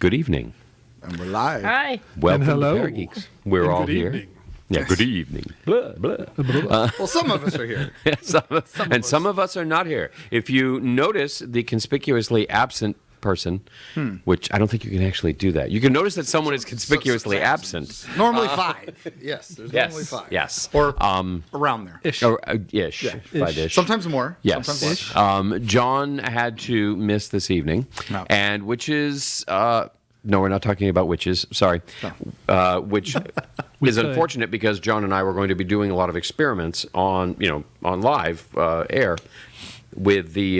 Good evening. And we're live. Hi. Welcome hello. to ParaGeeks. We're all good here. evening. Yeah, good evening. Blah, blah. Well, some of us are here. Some of us are not here. If you notice the conspicuously absent person, which I don't think you can actually do that. You can notice that someone is conspicuously absent. Normally 5. Yes, there's normally 5. Yes. Or around there. Ish. Or, ish. 5-ish. Sometimes more. Yes. Sometimes less. John had to miss this evening, No. and witches. No, we're not talking about witches. Sorry, which is could. unfortunate because John and I were going to be doing a lot of experiments on live air with the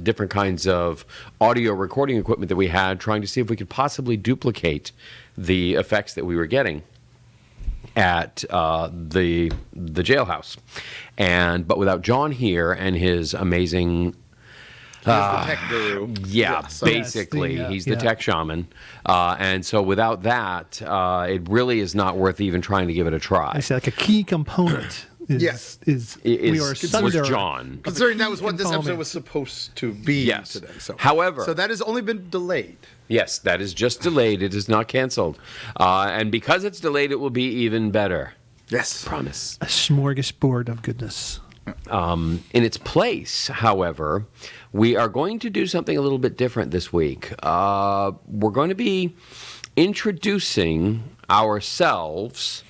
different kinds of audio recording equipment that we had, trying to see if we could possibly duplicate the effects that we were getting at the jailhouse, but without John here and his amazing. He's the tech guru. Yeah, so- basically, Yes, he's the yeah. tech shaman, and so without that, it really is not worth even trying to give it a try. I say like a key component is Yes. we are was under John. Considering that was what this episode component. was supposed to be Yes. today. So, However- so that has only been delayed. Yes, that is just delayed. It is not canceled, and because it's delayed, it will be even better. Yes. Promise. a smorgasbord of goodness. In its place, however, we are going to do something a little bit different this week. We're going to be introducing ourselves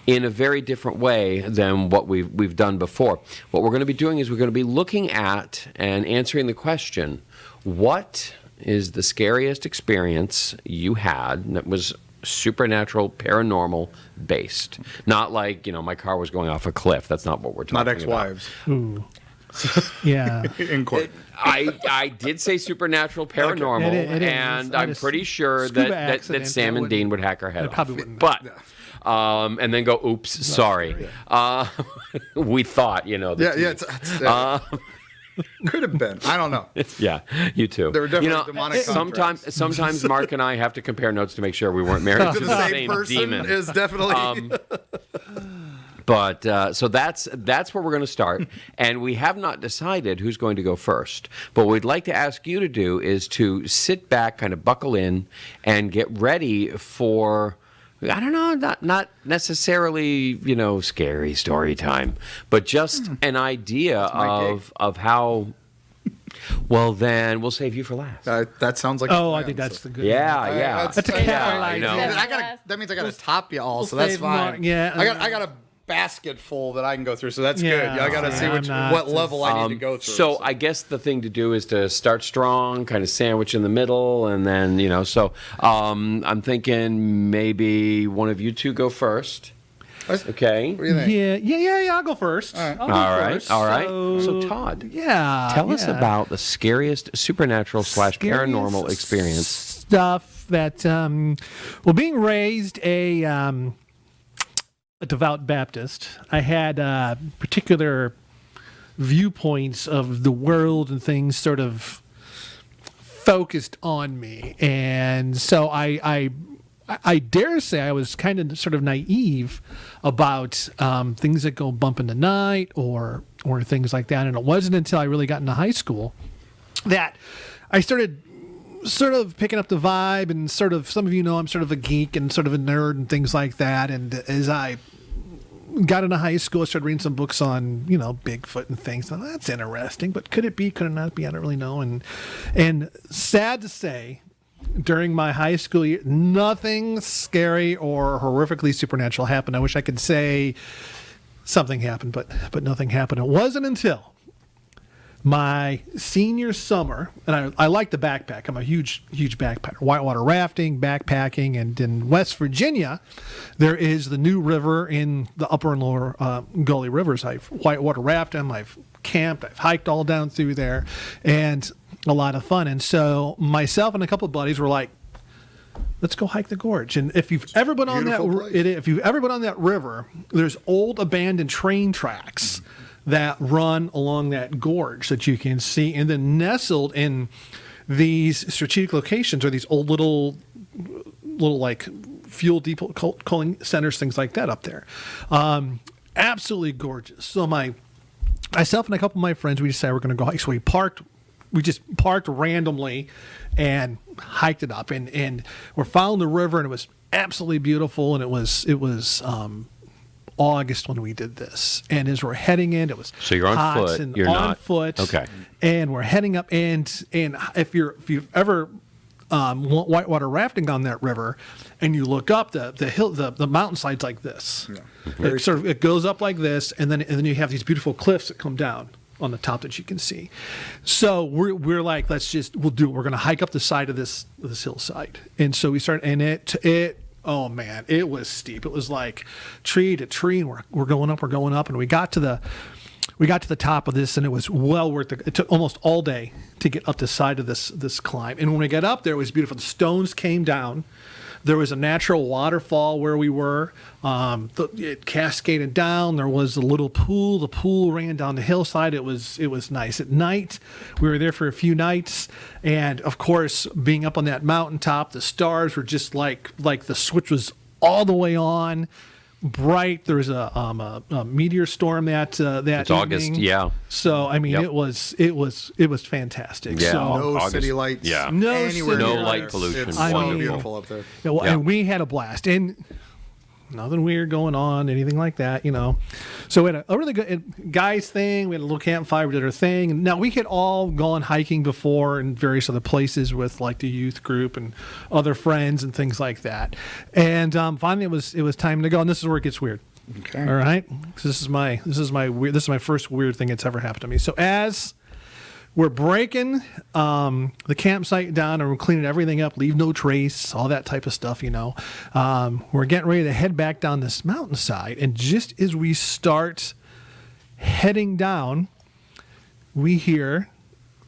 in a very different way than what we've done before. What we're going to be doing is we're going to be looking at and answering the question, what is the scariest experience you had that was supernatural, paranormal based? Not like, my car was going off a cliff. That's not what we're talking Not about. ex-wives Ooh. Yeah. in court. I did say supernatural, paranormal, It is. and I I'm just- pretty sure scuba that accident, Sam that and Dean would hack our head It off. probably wouldn't. But and then go, oops, sorry. We thought, the Yeah, team. yeah. Could have been. I don't know. Yeah, you too. There were definitely demonic sometimes Mark and I have to compare notes to make sure we weren't married to To the the same person demon. is definitely. But so that's where we're going to start, and we have not decided who's going to go first. But what we'd like to ask you to do is to sit back, kind of buckle in, and get ready for, I don't know, not necessarily scary story time, but just an idea of how. Well, then we'll save you for last. That sounds like. Oh, a I plan, think that's so- the good. Yeah. That's a Yeah, capital I know. idea. That means I got to top you all, so we'll that's save Mark, fine. yeah. I got a basket full that I can go through, so that's Yeah, good. I got to see I'm not- what level I need to go through. So I guess the thing to do is to start strong, kind of sandwich in the middle, and then So I'm thinking maybe one of you two go first. Okay. What do you think? Yeah. I'll go first. All All right. So Todd, Yeah. tell us about the scariest supernatural / paranormal experience. Stuff that, being raised a devout Baptist, I had particular viewpoints of the world and things sort of focused on me, and so I dare say I was kind of sort of naive about things that go bump in the night or things like that. And it wasn't until I really got into high school that I started sort of picking up the vibe, and sort of, some of you know I'm sort of a geek and sort of a nerd and things like that. And as I got into high school, I started reading some books on, Bigfoot and things. Now, that's interesting, but could it be, could it not be? I don't really know. And sad to say, during my high school year, nothing scary or horrifically supernatural happened. I wish I could say something happened, but nothing happened. It wasn't until my senior summer, and I like to backpack. I'm a huge backpacker. Whitewater rafting, backpacking, and in West Virginia, there is the new river in the upper and lower Gully rivers. I've whitewater rafted, I've camped, I've hiked all down through there, and a lot of fun. And so myself and a couple of buddies were like, let's go hike the gorge. And if you've ever been on that, if you've ever been on that river, there's old abandoned train tracks that run along that gorge that you can see, and then nestled in these strategic locations are these old little like fuel depot, cooling centers, things like that up there. Absolutely gorgeous. So myself and a couple of my friends, we decided we're going to go hike. So we parked we just parked randomly and hiked it up, and we're following the river, and it was absolutely beautiful, and it was August when we did this, and as we're heading in, it was so you're on hot foot. and You're on not foot, okay, and we're heading up, and if you've ever whitewater rafting on that river, and you look up the hill, the mountainside's like this. Yeah. It goes up like this, and then you have these beautiful cliffs that come down on the top that you can see. So we're like, we'll do it. We're going to hike up the side of this hillside, and so we start, and it. Oh man, it was steep. It was like tree to tree, and we're going up, and we got to the top of this, and it was well worth it. It took almost all day to get up the side of this climb. And when we got up there, it was beautiful. The stones came down. There was a natural waterfall where we were. It cascaded down. There was a little pool. The pool ran down the hillside. It was nice. At night, we were there for a few nights, and of course, being up on that mountaintop, the stars were just like the switch was all the way on. Bright. There was a meteor storm that it's evening. August, yeah. So I mean, it was fantastic. Yeah. So, No August. city lights. Yeah. No Anywhere city near light there. pollution. It's I mean, beautiful up there. and we had a blast, and nothing weird going on, anything like that, So we had a really good guys thing. We had a little campfire. We did our thing. Now we had all gone hiking before in various other places with like the youth group and other friends and things like that. And finally, it was time to go. And this is where it gets weird. Okay. All right. This is my first weird thing that's ever happened to me. So as we're breaking the campsite down and we're cleaning everything up, leave no trace, all that type of stuff, we're getting ready to head back down this mountainside. And just as we start heading down, we hear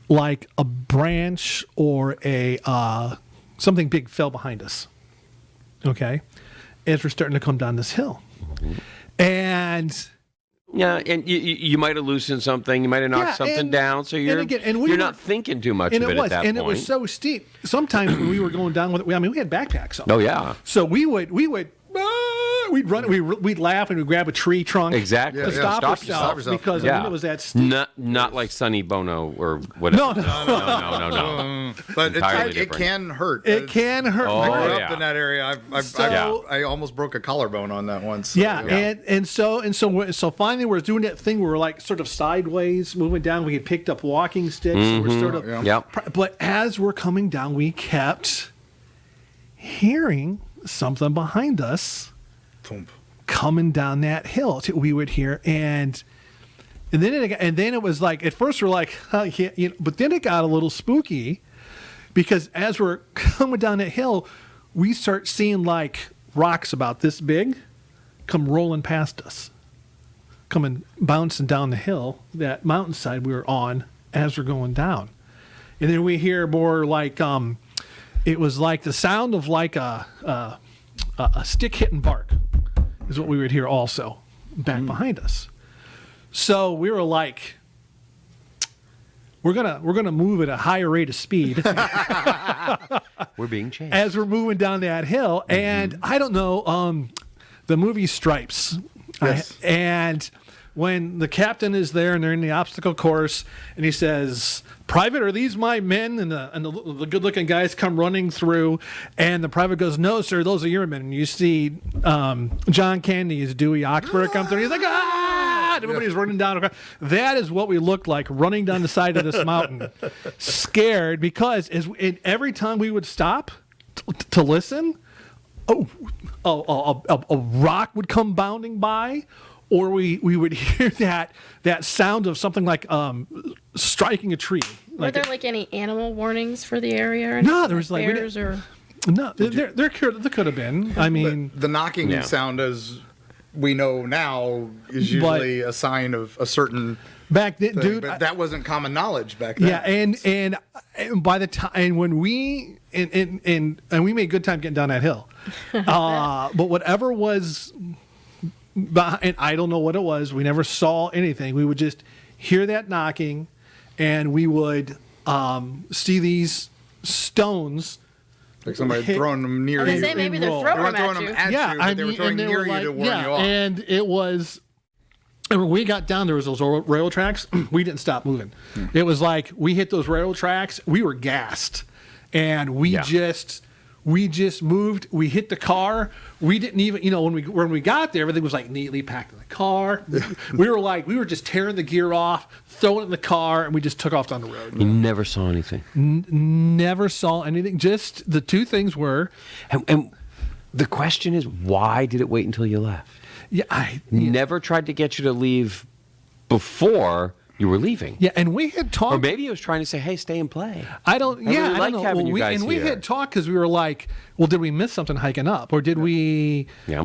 like a branch or something big fell behind us. Okay. As we're starting to come down this hill. And yeah, and you might have loosened something, you might have knocked something down, so you're not thinking too much of it at that point. And it was so steep. Sometimes when we were going down with it, we had backpacks on. Oh yeah. So we'd run, we'd laugh, and we'd grab a tree trunk. Exactly. To stop ourselves because it was that steep. Not like Sonny Bono or whatever. No. But it can hurt. It can hurt. I grew Oh, up in that area. I almost broke a collarbone on that once. So, and so finally we're doing that thing where we're like sort of sideways moving down. We had picked up walking sticks. Mm-hmm. We're sort of, but as we're coming down, we kept hearing something behind us coming down that hill. We would hear, and then it was like, at first we're like, but then it got a little spooky because as we're coming down that hill, we start seeing like rocks about this big come rolling past us, coming bouncing down the hill, that mountainside we were on as we're going down. And then we hear more like it was like the sound of like a stick hitting bark is what we would hear also back behind us. So we were like, we're gonna move at a higher rate of speed. We're being chased as we're moving down that hill. And I don't know, the movie Stripes. Yes. And when the captain is there and they're in the obstacle course and he says, "Private, are these my men?" And the good-looking guys come running through, and the private goes, "No, sir, those are your men." And you see John Candy as Dewey Oxford come through. He's like, "Ah!" And everybody's running down. That is what we looked like running down the side of this mountain, scared because every time we would stop to listen, a rock would come bounding by. Or we would hear that sound of something like striking a tree. Were there like any animal warnings for the area? Or No, there was like bears or no. There could have been. I mean, the knocking sound, as we know now, is usually a sign of a certain back then, thing, dude. but that wasn't common knowledge back then. Yeah, and by the time when we and we made good time getting down that hill, but whatever was. And I don't know what it was. We never saw anything. We would just hear that knocking, and we would see these stones. Like somebody throwing them near I you. say maybe they're They throwing weren't them throwing at them you. at you, but they were throwing near you to warn you off. And it was And when we got down, there was those railroad tracks. We didn't stop moving. It was like we hit those railroad tracks. We were gassed, and we just moved. We hit the car. We didn't even, when we got there, everything was like neatly packed in the car. We were just tearing the gear off, throwing it in the car, and we just took off down the road. You never saw anything. Never saw anything. Just the two things were, And the question is, why did it wait until you left? Never tried to get you to leave before you were leaving. Yeah, and we had talked. Or maybe he was trying to say, hey, stay and play. I don't like know. having you guys we here. had talked because we were like, well, did we miss something hiking up? Or did we? Yeah.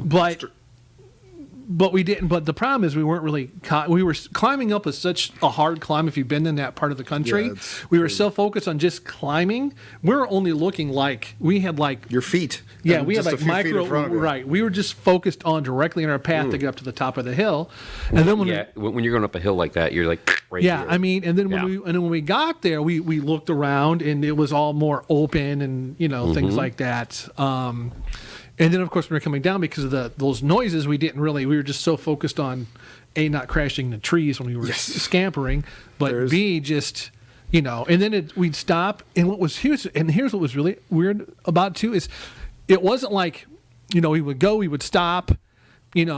But we didn't. But the problem is we weren't really. We were climbing up was such a hard climb if you've been in that part of the country. We were so focused on just climbing. We were only looking like we had like Your feet. Yeah, And we had just like a few feet in micro. front of you. Right, we were just focused on directly in our path to get up to the top of the hill, and then when when you're going up a hill like that, you're like right yeah, here. I mean, and then when we got there, we looked around and it was all more open and things like that. And then of course when we were coming down because of those noises, we were just so focused on A, not crashing the trees when we were scampering, but B, just and then we'd stop. And here's what was really weird about it too is it wasn't like we would stop, and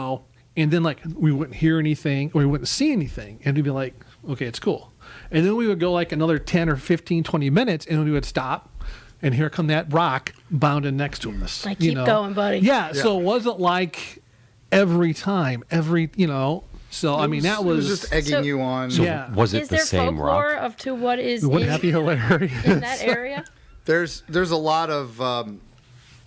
then like we wouldn't hear anything or we wouldn't see anything, and we'd be like, okay, it's cool. And then we would go like another 10 or 15, 20 minutes, and we would stop, and here come that rock bounding next to us. Like, keep going, buddy. Yeah, so it wasn't like every time, So, I mean, that It was just egging you on. yeah. Was it Is the there same folklore rock? of to what is Wouldn't in, that be hilarious? in that area? There's a lot of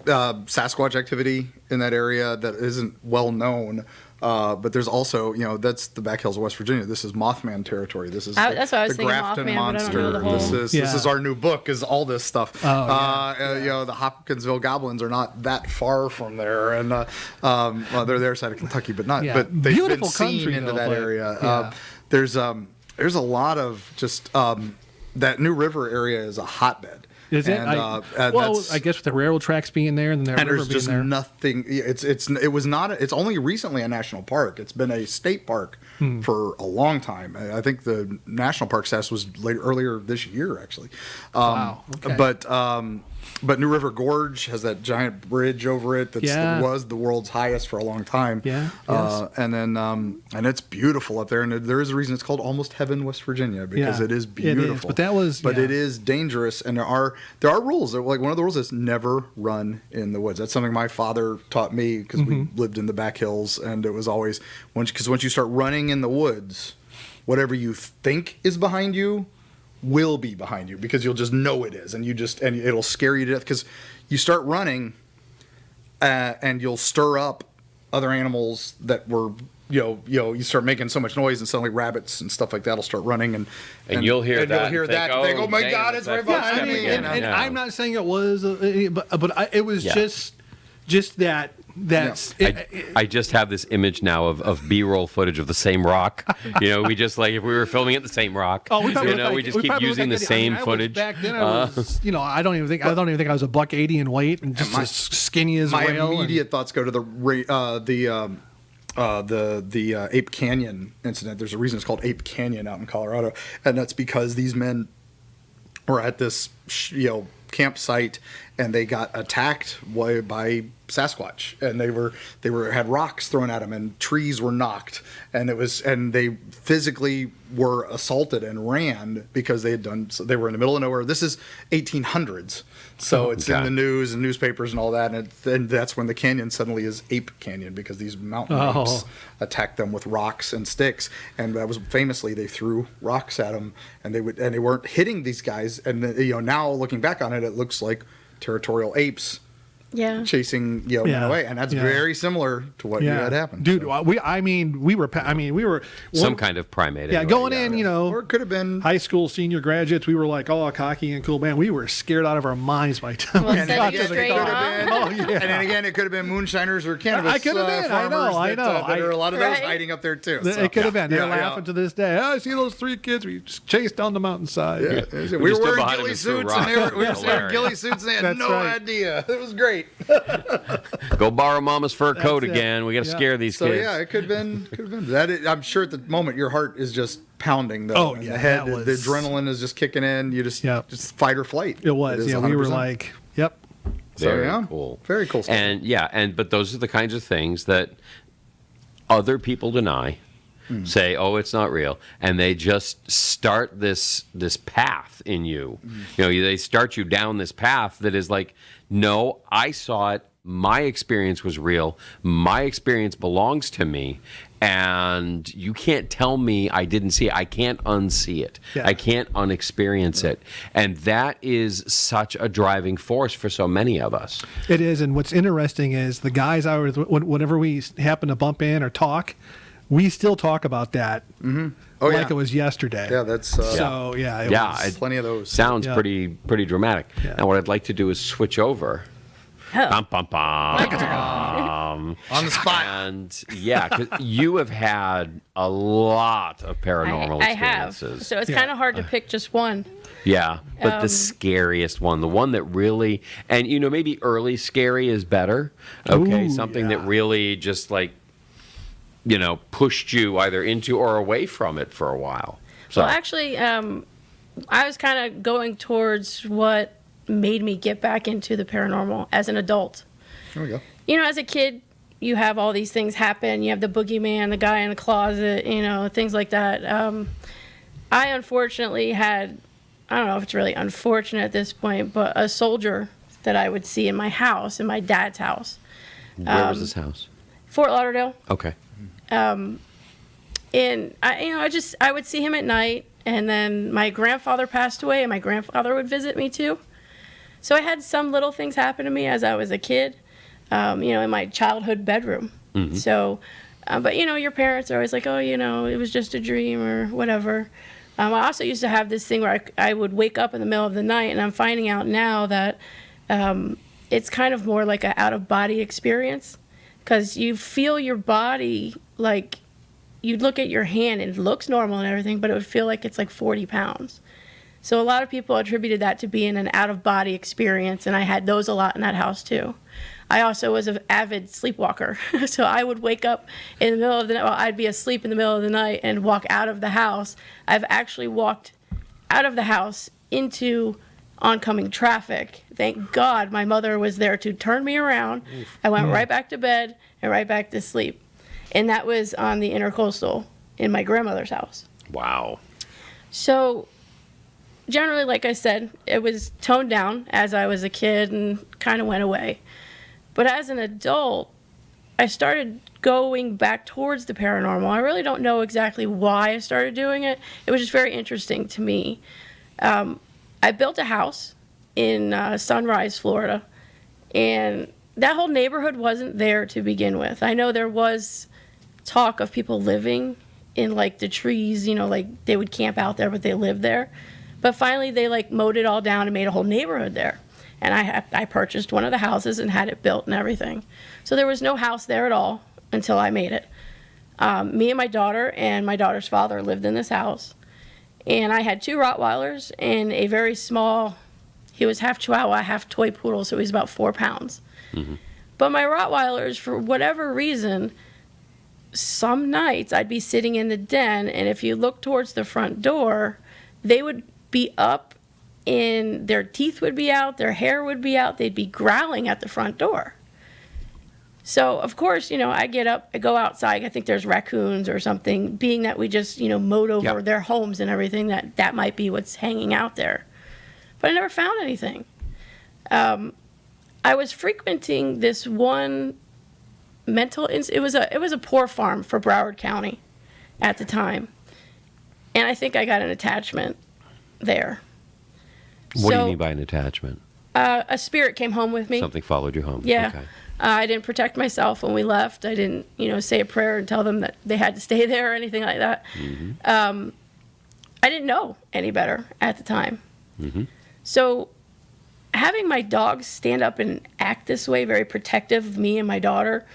Sasquatch activity in that area that isn't well known. But there's also, that's the back hills of West Virginia. This is Mothman territory. This is That's what I was the thinking, Grafton Mothman, but I don't know the whole- This is our new book. Is all this stuff. The Hopkinsville goblins are not that far from there, and well, they're their side of Kentucky, but not. Yeah. But they've Beautiful been seen country, into though, that but, area. yeah. There's a lot of just that New River area is a hotbed. Is it? And, I guess with the railroad tracks being there and the river there's being just there. nothing. It's only recently a national park. It's been a state park for a long time. I think the national park status was earlier this year, actually. Wow. Okay. But New River Gorge has that giant bridge over it that was the world's highest for a long time. Yeah, yes. And then and it's beautiful up there. And there is a reason it's called Almost Heaven, West Virginia, because it is beautiful. But that was it is dangerous, and there are rules. Like one of the rules is never run in the woods. That's something my father taught me because we lived in the back hills, and it was always once you start running in the woods, whatever you think is behind you will be behind you, because you'll just know it is, and it'll scare you to death because you start running, and you'll stir up other animals that were. You start making so much noise, and suddenly rabbits and stuff like that will start running, and you'll hear that. You'll hear and that. think, Think, oh my God, it's right behind me. and I'm not saying it was, but it was just that. I just have this image now of B-roll footage of the same rock. We just like if we were filming at the same rock. Oh, we just keep using the same footage. Back then, I was, I don't even think I was $180 in weight and just as skinny as a whale. My immediate thoughts go to the Ape Canyon incident. There's a reason it's called Ape Canyon out in Colorado, and that's because these men were at this campsite, and they got attacked by Sasquatch, and they had rocks thrown at them, and trees were knocked, and they physically were assaulted and ran because they were in the middle of nowhere. This is 1800s, so it's in the news and newspapers and all that, and that's when the canyon suddenly is Ape Canyon, because these mountain apes attacked them with rocks and sticks, and that was famously they threw rocks at them, and they weren't hitting these guys, and now looking back on it, it looks like territorial apes chasing men away, and that's very similar to what had happened. Dude, we were some kind of primate. Yeah, anyway. going in, or it could have been high school senior graduates. We were like, cocky and cool, man. We were scared out of our minds by the time Well, we got to the straight car. up. and then again, it could have been moonshiners or cannabis I could have been. farmers. I know. There are a lot of those Right. hiding up there too. It could have been. They're laughing to this day. I see those three kids we just chased down the mountainside. We were stood wearing behind him ghillie and threw suits, rocks. and we were wearing Hilarious. ghillie suits, and they had That's no right. idea. It was great. right. Go borrow Mama's fur coat it. again. We got to Yeah. scare these So kids. yeah, it could have been that. I'm sure at the moment your heart is just pounding. Though. Oh, and yeah, the head, that was- the adrenaline is just kicking in. You just fight or flight. It was. is Yeah, we were 100%. like, yep. Very yeah, cool. Very cool stuff. But those are the kinds of things that other people deny, say, "Oh, it's not real," and they just start this path in you. You know, they start you down this path that is like, "No, I saw it. My experience was real. My experience belongs to me." And you can't tell me I didn't see it. I can't unsee it. Yeah. I can't unexperience it. And that is such a driving force for so many of us. It is, and what's interesting is the guys I was, whenever we happen to bump in or talk, we still talk about that Oh, like yeah. it was yesterday. Yeah, that's So yeah, it Yeah, was, plenty of those. Sounds Yeah. pretty dramatic. Yeah. Now, what I'd like to do is switch over. Bum, bum, bum. on the spot. And yeah, 'cause you have had a lot of paranormal I have. experiences. So it's kind of hard to pick just one. Yeah, but the scariest one, the one that really, and you know, maybe early scary is better. Okay, Ooh, something that yeah. really just like, you know, pushed you either into or away from it for a while. So Well, actually, I was kind of going towards what made me get back into the paranormal as an adult. There we go. You know, as a kid, you have all these things happen. You have the boogeyman, the guy in the closet, you know, things like that. I unfortunately had, I don't know if it's really unfortunate at this point, but a soldier that I would see in my house, in my dad's house. where was this house? Fort Lauderdale. Okay. And I would see him at night, and then my grandfather passed away, and my grandfather would visit me too. So I had some little things happen to me as I was a kid, in my childhood bedroom. So, but your parents are always like, oh, it was just a dream or whatever. I also used to have this thing where I would wake up in the middle of the night, and I'm finding out now that it's kind of more like an out-of-body experience, because you feel your body like, you'd look at your hand and it looks normal and everything, but it would feel like it's like 40 pounds. So a lot of people attributed that to being an out-of-body experience, and I had those a lot in that house too. I also was an avid sleepwalker, so I would wake up in the middle of the night, well, I'd be asleep in the middle of the night and walk out of the house. I've actually walked out of the house into oncoming traffic. Thank God my mother was there to turn me around. I went right back to bed and right back to sleep. And that was on the Intercoastal in my grandmother's house. Wow. So generally, like I said, it was toned down as I was a kid and kind of went away. But as an adult, I started going back towards the paranormal. I really don't know exactly why I started doing it. It was just very interesting to me. I built a house in Sunrise, Florida, and that whole neighborhood wasn't there to begin with. I know there was talk of people living in like the trees, like they would camp out there, but they lived there. But finally they like mowed it all down and made a whole neighborhood there. And I purchased one of the houses and had it built and everything. So there was no house there at all until I made it. Me and my daughter's father lived in this house. And I had 2 Rottweilers and a very small, he was half Chihuahua, half toy poodle, so he was about 4 pounds. Mm-hmm. But my Rottweilers, for whatever reason, some nights I'd be sitting in the den, and if you look towards the front door, they would be up and their teeth would be out, their hair would be out, they'd be growling at the front door. So, of course, I get up, I go outside, I think there's raccoons or something, being that we just, mowed over their homes and everything, that might be what's hanging out there. But I never found anything. I was frequenting this one it was a poor farm for Broward County at the time. And I think I got an attachment there. What do you mean by an attachment? A spirit came home with me. Something followed you home. Yeah. Okay. I didn't protect myself when we left. I didn't, say a prayer and tell them that they had to stay there or anything like that. Mm-hmm. I didn't know any better at the time. Mm-hmm. So having my dogs stand up and act this way, very protective of me and my daughter,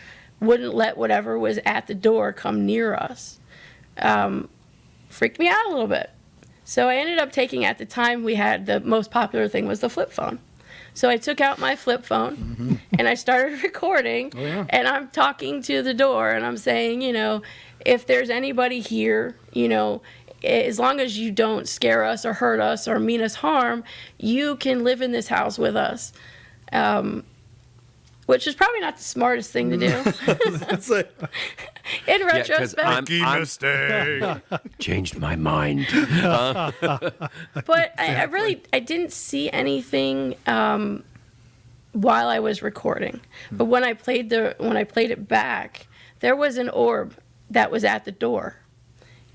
wouldn't let whatever was at the door come near us, freaked me out a little bit. So I ended up taking, at the time we had, the most popular thing was the flip phone. So I took out my flip phone and I started recording. Oh, yeah. And I'm talking to the door and I'm saying, if there's anybody here, as long as you don't scare us or hurt us or mean us harm, you can live in this house with us. Which is probably not the smartest thing to do. It's like, In retrospect. I'm mistake. changed my mind. But I didn't see anything while I was recording. But when I played it back, there was an orb that was at the door.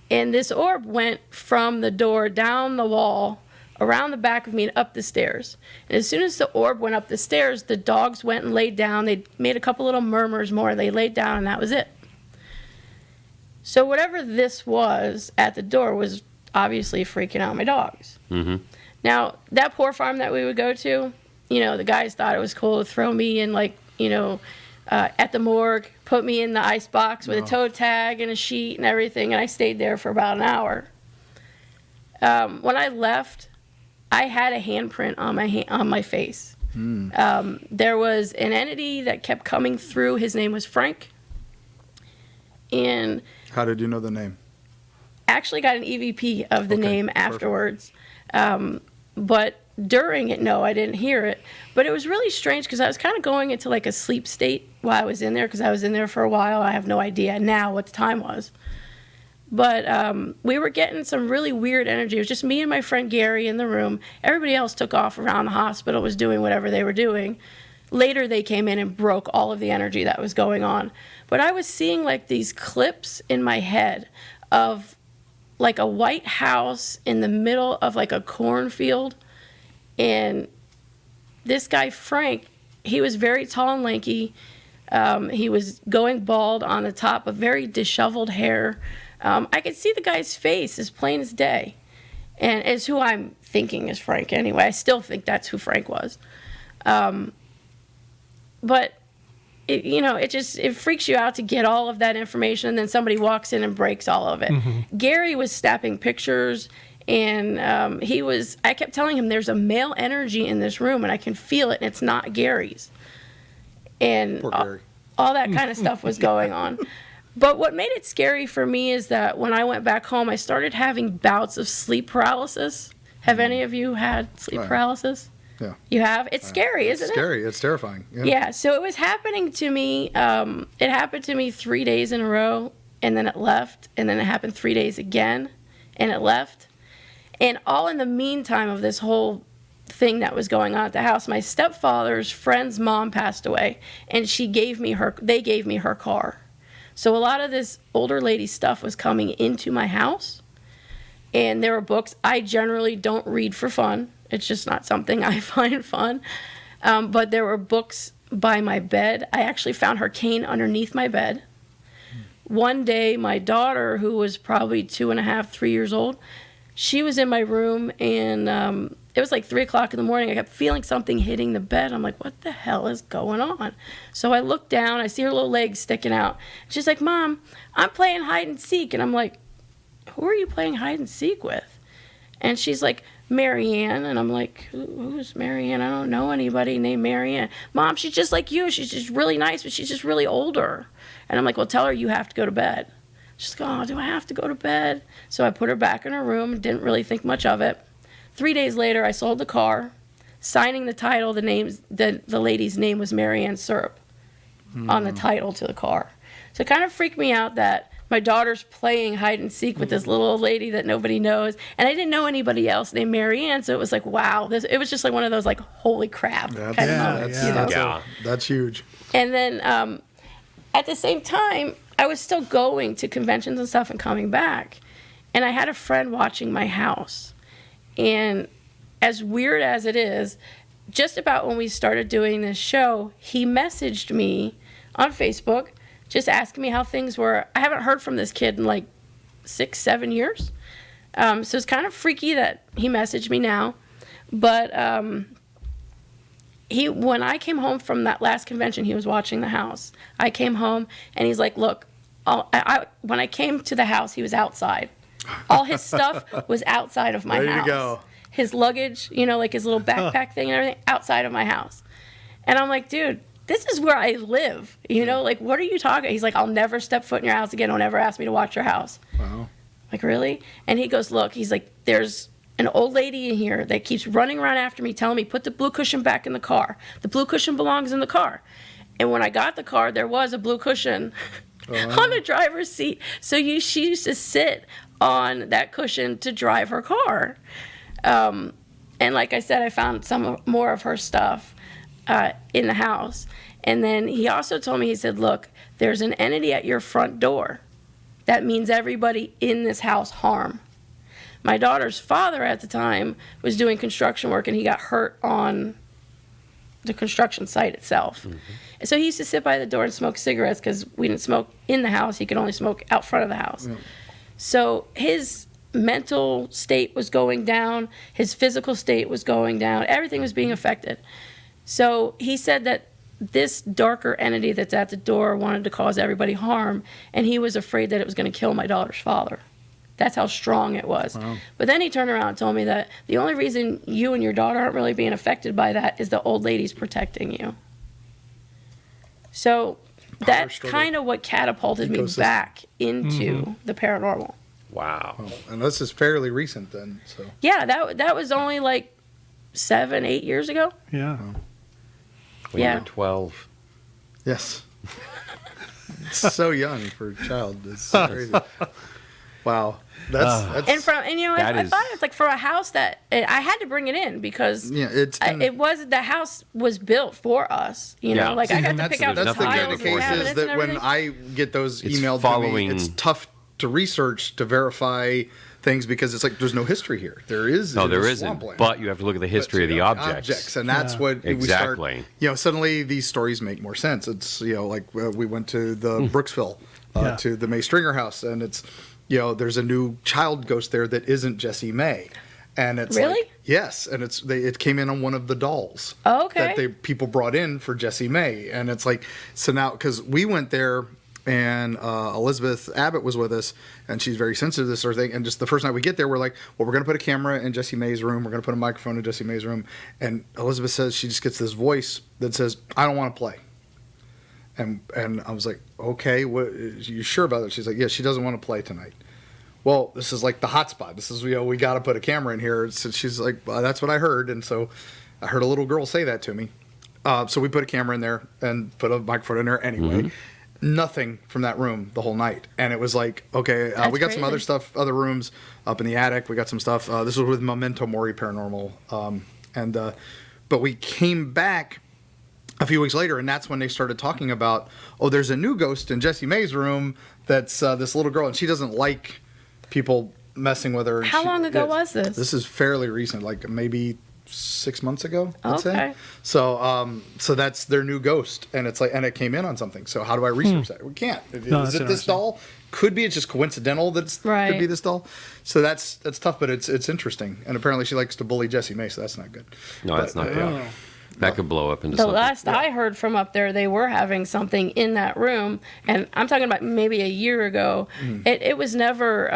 And this orb went from the door down the wall, around the back of me and up the stairs. And as soon as the orb went up the stairs, the dogs went and laid down. They made a couple little murmurs more. They laid down and that was it. So whatever this was at the door was obviously freaking out my dogs. Mm-hmm. Now, that poor farm that we would go to, the guys thought it was cool to throw me in at the morgue, put me in the ice box with a toe tag and a sheet and everything, and I stayed there for about an hour. When I left, I had a handprint on my face. There was an entity that kept coming through. His name was Frank. And how did you know the name? Actually got an EVP of the name afterwards. But during it, no, I didn't hear it. But it was really strange because I was kind of going into like a sleep state while I was in there because I was in there for a while. I have no idea now what the time was. But we were getting some really weird energy. It was just me and my friend Gary in the room. Everybody else took off around the hospital, was doing whatever they were doing. Later, they came in and broke all of the energy that was going on. But I was seeing like these clips in my head of like a white house in the middle of like a cornfield. And this guy, Frank, he was very tall and lanky. He was going bald on the top, but very disheveled hair. I could see the guy's face as plain as day. And it's who I'm thinking is Frank anyway. I still think that's who Frank was. But, it freaks you out to get all of that information, and then somebody walks in and breaks all of it. Mm-hmm. Gary was snapping pictures, and I kept telling him there's a male energy in this room, and I can feel it, and it's not Gary's. And all that kind of stuff was going on. But what made it scary for me is that when I went back home, I started having bouts of sleep paralysis. Have any of you had sleep paralysis? Yeah. You have? It's scary, isn't it? It's scary. It's terrifying. Yeah, so it was happening to me. It happened to me 3 days in a row, and then it left. And then it happened 3 days again, and it left. And all in the meantime of this whole thing that was going on at the house, my stepfather's friend's mom passed away, and they gave me her car. So a lot of this older lady stuff was coming into my house, and there were books. I generally don't read for fun. It's just not something I find fun. But there were books by my bed. I actually found her cane underneath my bed. One day, my daughter, who was probably 2.5, 3 years old, she was in my room, and it was like 3 o'clock in the morning. I kept feeling something hitting the bed. I'm like, what the hell is going on? So I look down. I see her little legs sticking out. She's like, Mom, I'm playing hide and seek. And I'm like, who are you playing hide and seek with? And she's like, Marianne. And I'm like, who's Marianne? I don't know anybody named Marianne. Mom, she's just like you. She's just really nice, but she's just really older. And I'm like, well, tell her you have to go to bed. She's like, oh, do I have to go to bed? So I put her back in her room. Didn't really think much of it. 3 days later, I sold the car, signing the title. The lady's name was Marianne Syrup on the title to the car. So it kind of freaked me out that my daughter's playing hide and seek with this little old lady that nobody knows, and I didn't know anybody else named Marianne. So it was like, wow, it was just like one of those like holy crap kind of moments. That's huge. And then at the same time, I was still going to conventions and stuff and coming back, and I had a friend watching my house. And as weird as it is, just about when we started doing this show, he messaged me on Facebook, just asking me how things were. I haven't heard from this kid in like 6-7 years. So it's kind of freaky that he messaged me now. But when I came home from that last convention, he was watching the house. I came home, and he's like, look, when I came to the house, he was outside. All his stuff was outside of my house. There you go. his luggage, like his little backpack thing and everything, outside of my house. And I'm like, dude, this is where I live. Like, what are you talking? He's like, I'll never step foot in your house again. Don't ever ask me to watch your house. Wow. Like, really? And he goes, look, he's like, there's an old lady in here that keeps running around after me, telling me, put the blue cushion back in the car. The blue cushion belongs in the car. And when I got the car, there was a blue cushion on the driver's seat. So she used to sit on that cushion to drive her car. And like I said, I found more of her stuff in the house. And then he also told me, he said, look, there's an entity at your front door. That means everybody in this house harm. My daughter's father at the time was doing construction work, and he got hurt on the construction site itself. Mm-hmm. And so he used to sit by the door and smoke cigarettes because we didn't smoke in the house. He could only smoke out front of the house. Yeah. So his mental state was going down. His physical state was going down. Everything was being affected. So he said that this darker entity that's at the door wanted to cause everybody harm, and he was afraid that it was going to kill my daughter's father. That's how strong it was. Wow. But then he turned around and told me that the only reason you and your daughter aren't really being affected by that is the old lady's protecting you. So that's kind of what catapulted me back into the paranormal. Wow. Oh, and this is fairly recent then. So yeah, that was only like 7-8 years ago. Yeah. Wow. When you were 12. Yes. It's so young for a child. It's so crazy. Wow. That's and I thought it's like for a house that I had to bring it in because the house was built for us. Like I got to pick out the tiles. That's the case is that when I get those emailed to me, it's tough to research to verify things because it's like there's no history here. There isn't. But you have to look at the history of the objects. And that's what exactly. We start. Suddenly these stories make more sense. It's like we went to the Brooksville, to the May Stringer house, and it's there's a new child ghost there that isn't Jessie May. And it's really? Yes, and it came in on one of the dolls. Oh, okay. That people brought in for Jessie May, and it's like so now because we went there and Elizabeth Abbott was with us, and she's very sensitive to this sort of thing. And just the first night we get there, we're like, well, we're going to put a camera in Jessie May's room. We're going to put a microphone in Jessie May's room. And Elizabeth says she just gets this voice that says, "I don't want to play." And I was like, okay, what? Are you sure about that? She's like, yeah, she doesn't want to play tonight. Well, this is like the hot spot. This is, we got to put a camera in here. So she's like, well, that's what I heard. And so I heard a little girl say that to me. So we put a camera in there and put a microphone in there anyway. Mm-hmm. Nothing from that room the whole night. And it was like, okay, we got some other stuff, other rooms up in the attic. We got some stuff. This was with Memento Mori Paranormal. But we came back a few weeks later, and that's when they started talking about, there's a new ghost in Jessie May's room that's this little girl, and she doesn't like people messing with her. How long ago was this? This is fairly recent, like maybe 6 months ago, I'd say. Okay. So that's their new ghost, and it's like, and it came in on something. So how do I research that? We can't. Is it this doll? Could be. It's just coincidental that it could be this doll. So that's tough, but it's interesting. And apparently she likes to bully Jessie May, so that's not good. No, that's not good. That could blow up into the something. Last I heard from up there, they were having something in that room, and I'm talking about maybe a year ago. Mm. It was never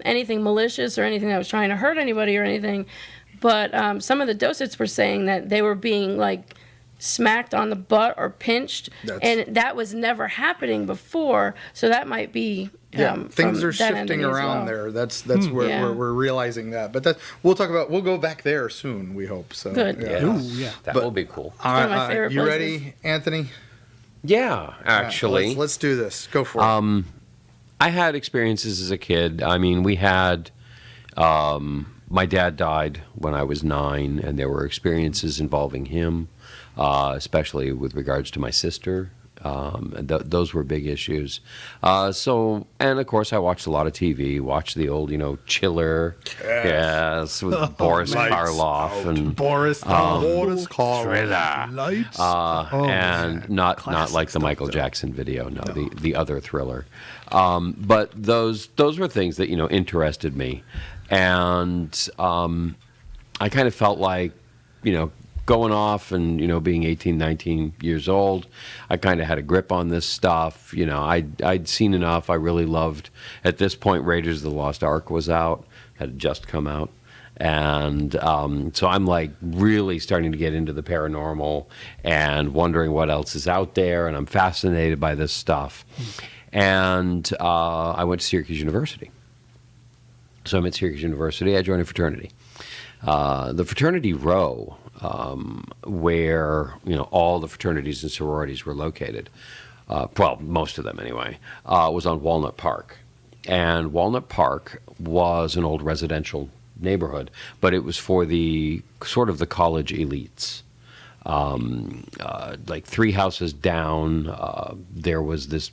anything malicious or anything that was trying to hurt anybody or anything, but some of the docents were saying that they were being like smacked on the butt or pinched, and that was never happening before. So that might be things are shifting around there. That's where we're realizing that. But we'll go back there soon. We hope so. Good. Yeah. That will be cool. One of my favorite you places. Ready, Anthony? Yeah, actually. Let's do this. Go for it. I had experiences as a kid. I mean, we had. My dad died when I was 9, and there were experiences involving him. Especially with regards to my sister. Those were big issues. And of course, I watched a lot of TV, watched the old, Chiller. Yes, with Boris Karloff. And Boris Karloff. Lights. And not like the Michael Jackson video, no. The other Thriller. But those were things that, interested me. And I kind of felt like, going off and, being 18, 19 years old, I kind of had a grip on this stuff. I'd seen enough. I really loved, at this point, Raiders of the Lost Ark was out, had just come out. And so I'm like really starting to get into the paranormal and wondering what else is out there, and I'm fascinated by this stuff. And I went to Syracuse University. So I'm at Syracuse University. I joined a fraternity. The fraternity row, where all the fraternities and sororities were located, well, most of them anyway, was on Walnut Park. And Walnut Park was an old residential neighborhood, but it was for the sort of the college elites. Like 3 houses down, there was this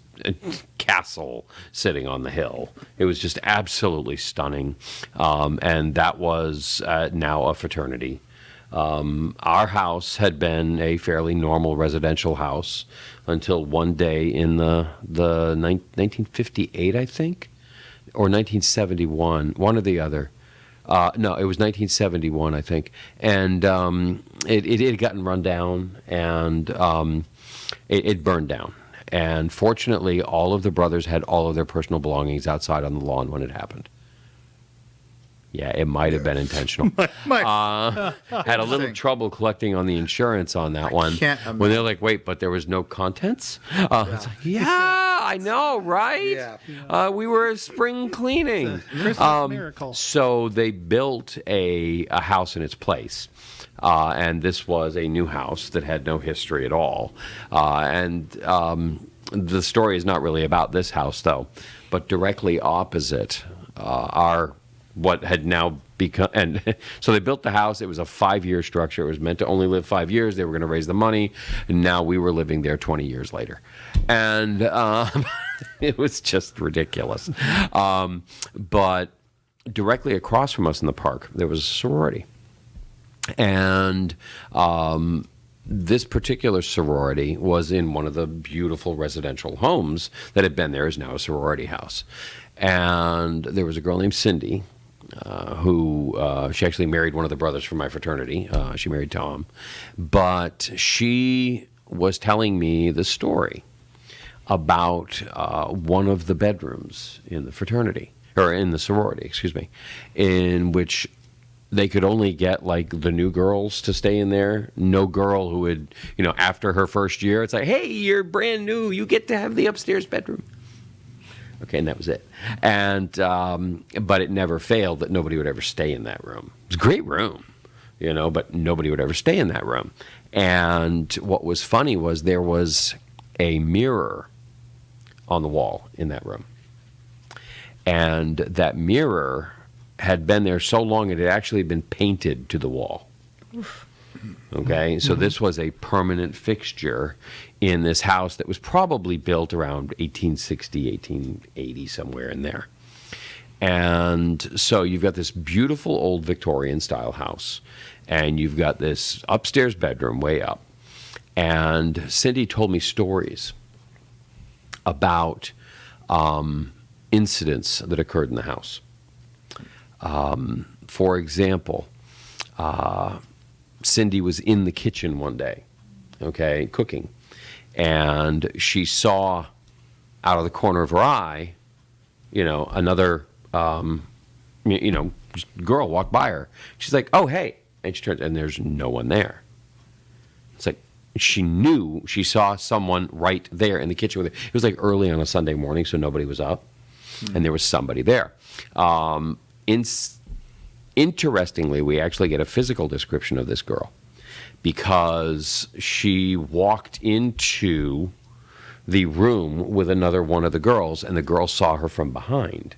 castle sitting on the hill. It was just absolutely stunning, and that was now a fraternity. Our house had been a fairly normal residential house until one day in the 1958, I think, or 1971, one or the other. No, it was 1971, I think, and it had gotten run down, and it burned down. And fortunately, all of the brothers had all of their personal belongings outside on the lawn when it happened. Yeah, it might have been intentional. Had a little trouble collecting on the insurance on that one. When they're like, wait, but there was no contents? It's like, yeah, I know, right? Yeah. We were spring cleaning. Christmas miracle. So they built a house in its place. And this was a new house that had no history at all. And the story is not really about this house, though. But directly opposite are what had now become, and so they built the house. It was a 5-year structure. It was meant to only live 5 years. They were going to raise the money, and now we were living there 20 years later, and it was just ridiculous. But directly across from us in the park, there was a sorority, and this particular sorority was in one of the beautiful residential homes that had been there, is now a sorority house. And there was a girl named Cindy, who she actually married one of the brothers from my fraternity. She married Tom. But she was telling me the story about one of the bedrooms in the fraternity, or in the sorority, excuse me, in which they could only get like the new girls to stay in there. No girl who would, after her first year, it's like, hey, you're brand new. You get to have the upstairs bedroom. Okay, and that was it. And but it never failed that nobody would ever stay in that room. It was a great room, but nobody would ever stay in that room. And what was funny was there was a mirror on the wall in that room. And that mirror had been there so long it had actually been painted to the wall. Oof. Okay, so this was a permanent fixture in this house that was probably built around 1860, 1880, somewhere in there. And so you've got this beautiful old Victorian-style house, and you've got this upstairs bedroom way up. And Cindy told me stories about incidents that occurred in the house. For example, Cindy was in the kitchen one day, okay, cooking, and she saw out of the corner of her eye, another, girl walk by her. She's like, oh, hey. And she turns, and there's no one there. It's like she knew she saw someone right there in the kitchen with her. It was like early on a Sunday morning, so nobody was up, and there was somebody there. Interestingly, we actually get a physical description of this girl because she walked into the room with another one of the girls, and the girl saw her from behind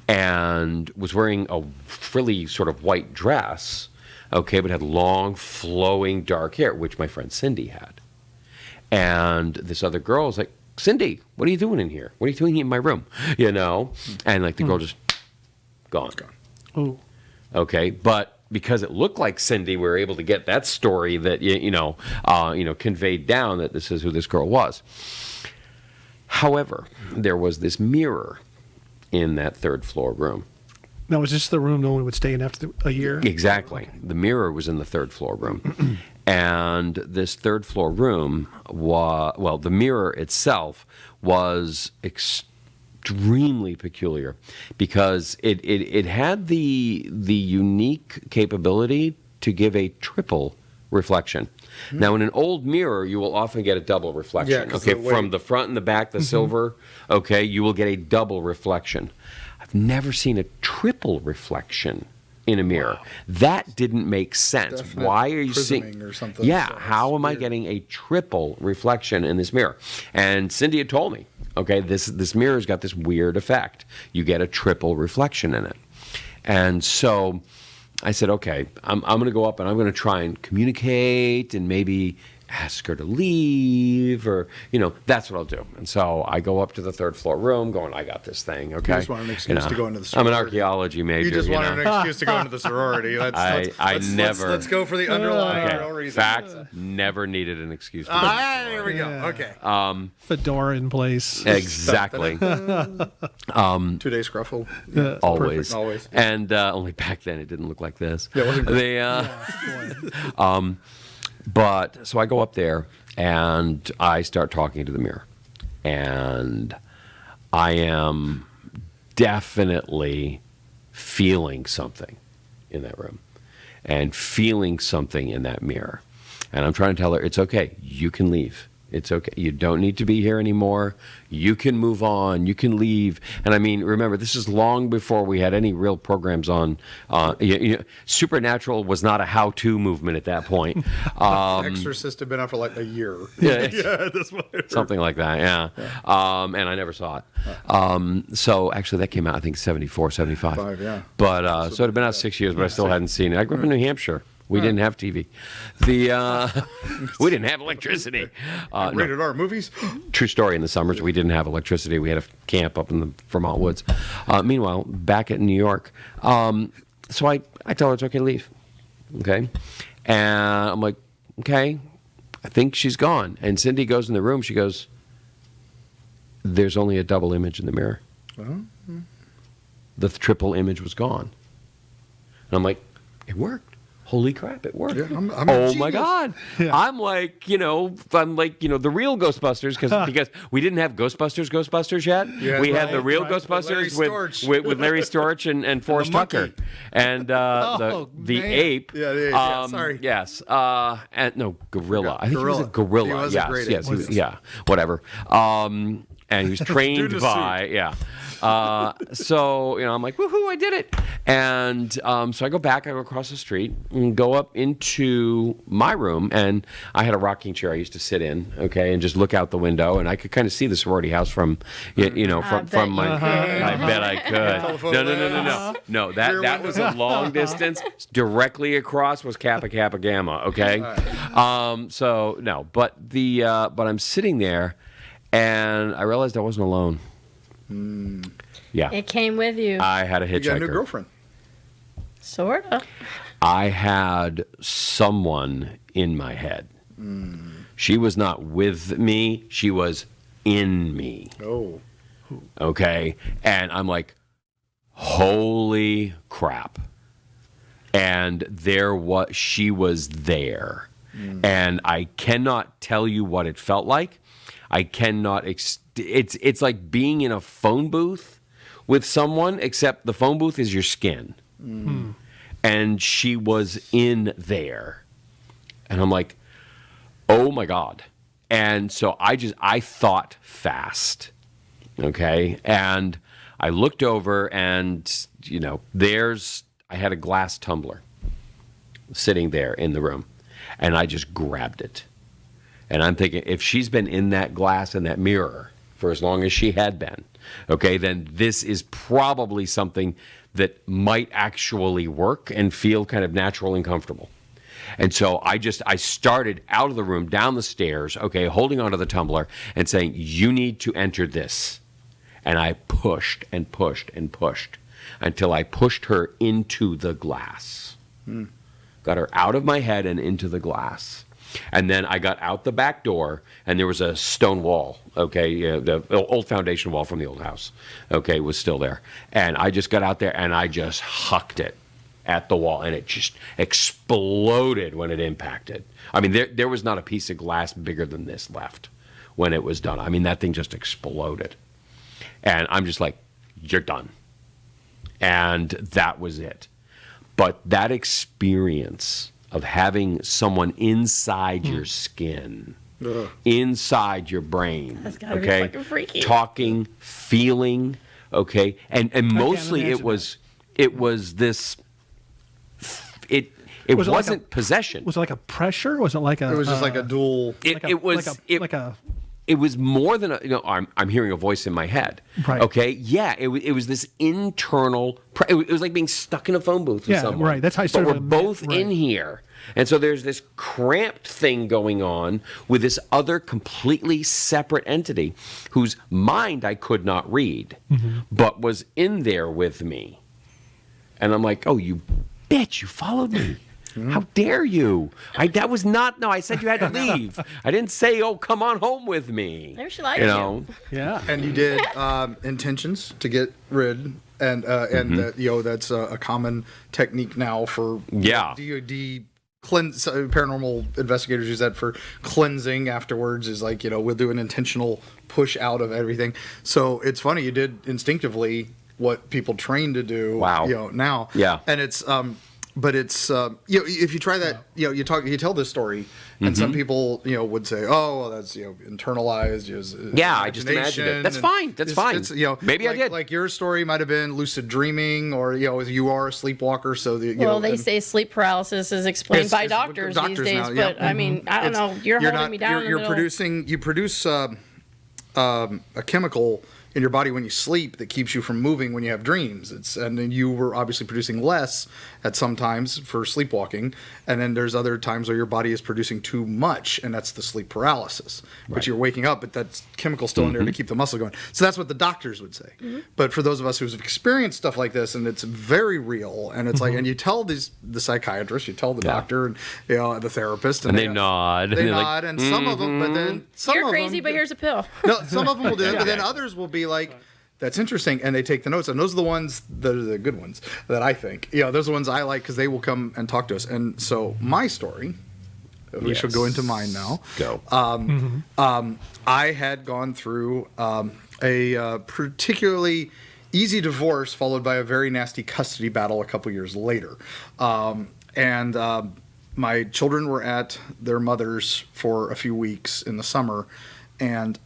and was wearing a frilly sort of white dress, okay, but had long, flowing dark hair, which my friend Cindy had. And this other girl was like, Cindy, what are you doing in here? What are you doing in my room? And like the girl just gone. Oh. Okay, but because it looked like Cindy, we were able to get that story that conveyed down that this is who this girl was. However, there was this mirror in that third floor room. Now, was this the room no one would stay in after a year? Exactly. Okay. The mirror was in the third floor room. And this third floor room the mirror itself was extremely peculiar because it had the unique capability to give a triple reflection. Now, in an old mirror, you will often get a double reflection. Yeah, okay, from the front and the back, the silver, okay, you will get a double reflection. I've never seen a triple reflection in a mirror. Wow. That didn't make sense. Definite Why are you seeing? Or something, yeah, so how am I weird. getting a triple reflection in this mirror? And Cindy had told me, okay, this mirror's got this weird effect. You get a triple reflection in it. And so I said, okay, I'm going to go up and I'm going to try and communicate and maybe ask her to leave or, that's what I'll do. And so I go up to the third floor room going, I got this thing, okay? You just wanted an excuse to go into the sorority. I'm an archaeology major. You just wanted an excuse to go into the sorority. Let's go for the underlying reason. Fact, never needed an excuse for that. There we go. Okay. Fedora in place. Exactly. 2-day scruffle. Yeah. Always. Perfect, always. And only back then it didn't look like this. Yeah, it wasn't They, but so I go up there and I start talking to the mirror. And I am definitely feeling something in that room and feeling something in that mirror. And I'm trying to tell her, it's okay. You can leave. It's okay. You don't need to be here anymore. You can move on. You can leave. And I mean, remember, this is long before we had any real programs on. Supernatural was not a how-to movement at that point. Exorcist had been out for like a year. Yeah, that's what I heard. something like that, yeah. And I never saw it. So actually that came out, I think, 74, 75. 5, yeah. But so it had been out 6 years, but I still hadn't seen it. I grew up in New Hampshire. We didn't have TV. We didn't have electricity. Rated R movies? True story. In the summers, we didn't have electricity. We had a camp up in the Vermont woods. Meanwhile, back in New York, so I tell her it's okay to leave. Okay? And I'm like, okay, I think she's gone. And Cindy goes in the room. She goes, there's only a double image in the mirror. The triple image was gone. And I'm like, it worked. Holy crap, it worked. Yeah, I'm oh a my genius. God. Yeah. I'm like, the real Ghostbusters because we didn't have Ghostbusters yet. Yeah, we had the right, real right. Ghostbusters With Larry with Larry Storch and Forrest monkey. Tucker. And the man. ape. Yeah, the ape, yeah, sorry. Yes. And no, Gorilla. I think he was a Gorilla. gorilla. He was a yes, great yes. ape. He was, yeah, whatever. And he was trained Dude in a by, yeah. So, I'm like, woohoo, I did it. And so I go back, I go across the street and go up into my room. And I had a rocking chair I used to sit in, okay, and just look out the window. And I could kind of see the sorority house from my, I bet I could. No, that was a long distance. Directly across was Kappa Kappa Gamma, okay? So, no, but I'm sitting there and I realized I wasn't alone. Yeah. It came with you. I had a hitchhiker. You got a new girlfriend. Sort of. I had someone in my head. She was not with me. She was in me. Oh. Okay? And I'm like, holy crap. And she was there. And I cannot tell you what it felt like. I cannot, it's like being in a phone booth with someone, except the phone booth is your skin. And she was in there. And I'm like, oh my God. And so I thought fast. Okay. And I looked over and, I had a glass tumbler sitting there in the room. And I just grabbed it. And I'm thinking, if she's been in that glass and that mirror for as long as she had been, okay, then this is probably something that might actually work and feel kind of natural and comfortable. And so I started out of the room, down the stairs, okay, holding onto the tumbler and saying, you need to enter this. And I pushed and pushed and pushed until I pushed her into the glass. Got her out of my head and into the glass. And then I got out the back door, and there was a stone wall, okay, the old foundation wall from the old house, okay, was still there. And I just got out there, and I just hucked it at the wall, and it just exploded when it impacted. I mean, there was not a piece of glass bigger than this left when it was done. I mean, that thing just exploded. And I'm just like, you're done. And that was it. But that experience of having someone inside your skin, inside your brain, That's gotta be fucking freaky. talking, feeling, okay, and mostly it imagine was this. It Was it like wasn't possession. Was it like a pressure? Was it like a? It was just like a dual. It was more than I'm hearing a voice in my head. Right. Okay. Yeah. It was this internal. It was like being stuck in a phone booth with someone. Right. That's how I But started. we're both in here, and so there's this cramped thing going on with this other completely separate entity whose mind I could not read, but was in there with me, and I'm like, oh, you bitch! You followed me. How dare you? That was not. No, I said you had to leave. I didn't say, oh, come on home with me. Maybe she likes you. Yeah. And you did intentions to get rid, and that's a common technique now for DoD paranormal investigators use that for cleansing afterwards. Is like we'll do an intentional push out of everything. So it's funny you did instinctively what people train to do. Wow. Now. Yeah. And it's but it's if you try that you tell this story and some people would say, oh, well, that's internalized I just imagined it. That's fine. That's fine. Maybe I did. Like your story might have been lucid dreaming, or you are a sleepwalker, so they say sleep paralysis is explained by doctors these days, now, yeah. but I mean, I don't know. You're holding me down. You produce a chemical in your body when you sleep that keeps you from moving when you have dreams. And then you were obviously producing less at some times for sleepwalking, and then there's other times where your body is producing too much, and that's the sleep paralysis. Right. But you're waking up, but that chemical's still in there to keep the muscle going. So that's what the doctors would say. But for those of us who've experienced stuff like this, and it's very real, and it's like, and you tell the psychiatrist, you tell the doctor, and the therapist, and they nod. They nod, and some of them, but then some You're of crazy, them, but here's a pill. No, some of them will do it, but then others will be like, that's interesting, and they take the notes, and those are the ones that are the good ones that I think. Those are the ones I like because they will come and talk to us. And so my story, we shall go into mine now. Go. I had gone through a particularly easy divorce followed by a very nasty custody battle a couple years later. And my children were at their mother's for a few weeks in the summer, and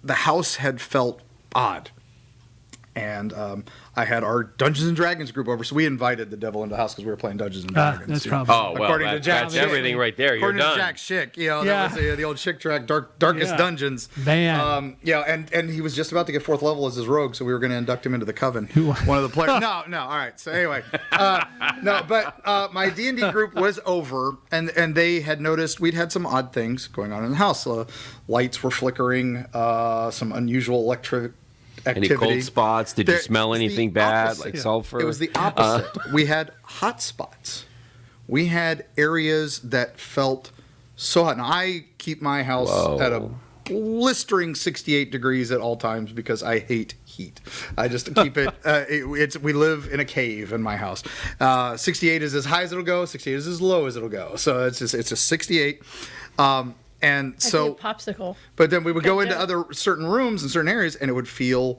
the house had felt odd. And I had our Dungeons and Dragons group over, so we invited the devil into the house because we were playing Dungeons and Dragons. That's probably. Oh, well, according to Jack that's everything right there. You're according done. to Jack Schick, that was the old Schick track, Darkest Dungeons. Man. And he was just about to get 4th level as his rogue, so we were going to induct him into the coven. One of the players. No, all right. So anyway, my D&D group was over, and they had noticed we'd had some odd things going on in the house. Lights were flickering, some unusual electric activity. Any cold spots? Did you smell anything bad, like sulfur? It was the opposite. We had hot spots. We had areas that felt so hot. Now, I keep my house at a blistering 68 degrees at all times because I hate heat. I just keep it. We live in a cave in my house. 68 is as high as it'll go. 68 is as low as it'll go. So it's a 68. And so popsicle. But then we would go into other certain rooms and certain areas, and it would feel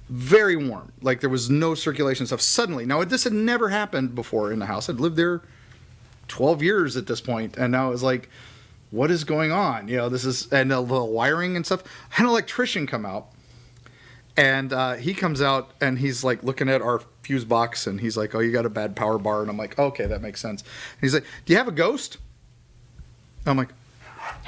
very warm, like there was no circulation stuff. Suddenly, now this had never happened before in the house. I'd lived there 12 years at this point, and now it was like, what is going on? This is, and the wiring and stuff. I had an electrician come out, and he comes out and he's like looking at our fuse box, and he's like, "Oh, you got a bad power bar," and I'm like, "Okay, that makes sense." And he's like, "Do you have a ghost?" I'm like,